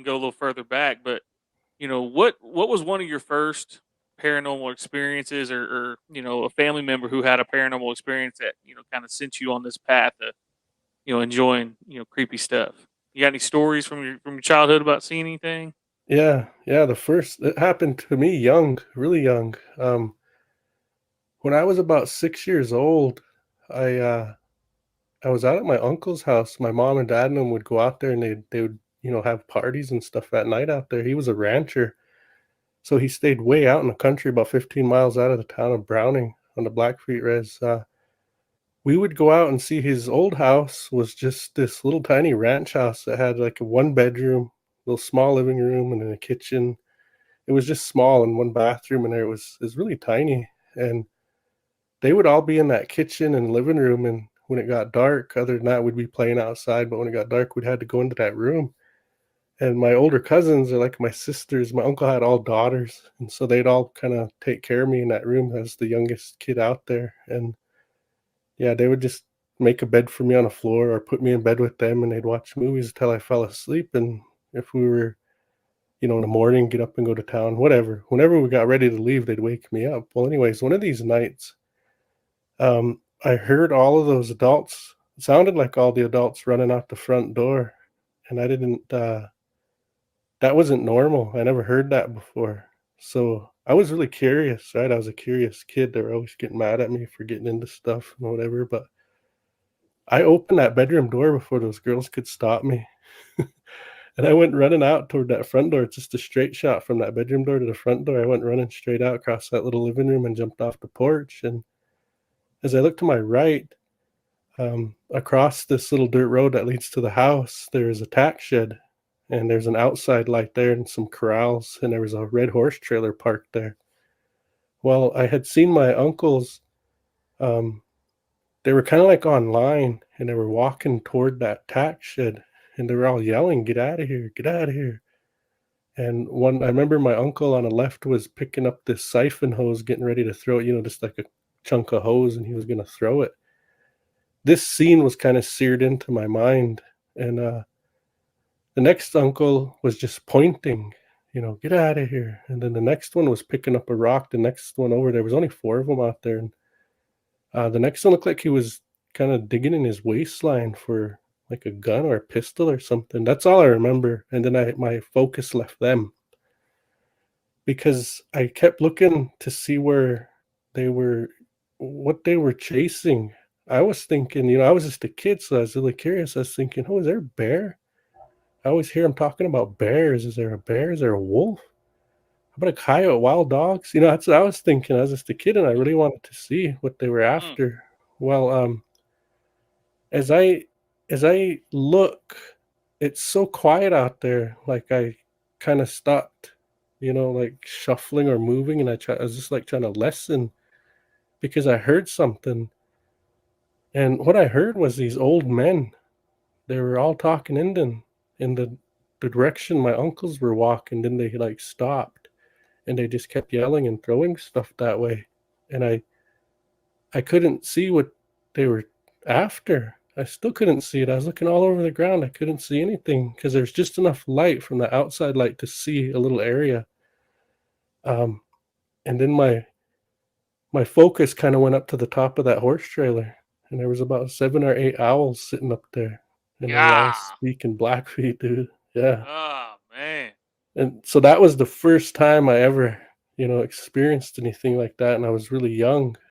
can go a little further back, but what was one of your first paranormal experiences, or a family member who had a paranormal experience that kind of sent you on this path of enjoying creepy stuff? You got any stories from your childhood about seeing anything? Yeah, yeah, the first it happened to me young, really young. When I was about 6 years old, I, uh, I was out at my uncle's house. My mom and dad and them would go out there and they would, have parties and stuff at night out there. He was a rancher, so he stayed way out in the country, about 15 miles out of the town of Browning on the Blackfeet Res. We would go out and see his old house was just this little tiny ranch house that had like a one bedroom, little small living room and then a kitchen. It was just small and one bathroom in there. It was really tiny, and they would all be in that kitchen and living room, and when it got dark, other than that, we'd be playing outside, but when it got dark, we'd had to go into that room, and my older cousins are like my sisters. My uncle had all daughters, and so they'd all kinda take care of me in that room as the youngest kid out there, and, yeah, they would just make a bed for me on the floor or put me in bed with them, and they'd watch movies until I fell asleep, and if we were in the morning, get up and go to town, whatever. Whenever we got ready to leave, they'd wake me up. Well, anyways, one of these nights, I heard all of those adults. It sounded like all the adults running out the front door, and I didn't. That wasn't normal. I never heard that before. So I was really curious, right? I was a curious kid. They were always getting mad at me for getting into stuff and whatever. But I opened that bedroom door before those girls could stop me. And I went running out toward that front door. It's just a straight shot from that bedroom door to the front door. I went running straight out across that little living room and jumped off the porch. And as I looked to my right, across this little dirt road that leads to the house, there's a tack shed, and there's an outside light there and some corrals, and there was a red horse trailer parked there. Well, I had seen my uncles. Um, they were kind of like online, and they were walking toward that tack shed, and they were all yelling, "Get out of here! Get out of here!" And one, I remember my uncle on the left was picking up this siphon hose, getting ready to throw it, just like a chunk of hose, and he was going to throw it. This scene was kind of seared into my mind. And the next uncle was just pointing, "Get out of here." And then the next one was picking up a rock. The next one over, there was only four of them out there. And the next one looked like he was kind of digging in his waistline for like a gun or a pistol or something. That's all I remember. And then my focus left them because I kept looking to see where they were, what they were chasing. I was thinking, I was just a kid, so I was really curious. I was thinking, "Oh, is there a bear?" I always hear them talking about bears. Is there a bear? Is there a wolf? How about a coyote? Wild dogs? That's what I was thinking. I was just a kid, and I really wanted to see what they were Mm. after. Well, as I look, it's so quiet out there. Like I kind of stopped, like shuffling or moving, and I was just like trying to listen because I heard something. And what I heard was these old men. They were all talking Indian in the direction my uncles were walking. Then they like stopped and they just kept yelling and throwing stuff that way. And I couldn't see what they were after. I still couldn't see it. I was looking all over the ground. I couldn't see anything because there's just enough light from the outside light to see a little area. Um, and then my focus kind of went up to the top of that horse trailer, and there was about 7 or 8 owls sitting up there, and they were all Yeah. speaking Blackfeet, dude. Yeah. Oh man. And so that was the first time I ever, experienced anything like that, and I was really young.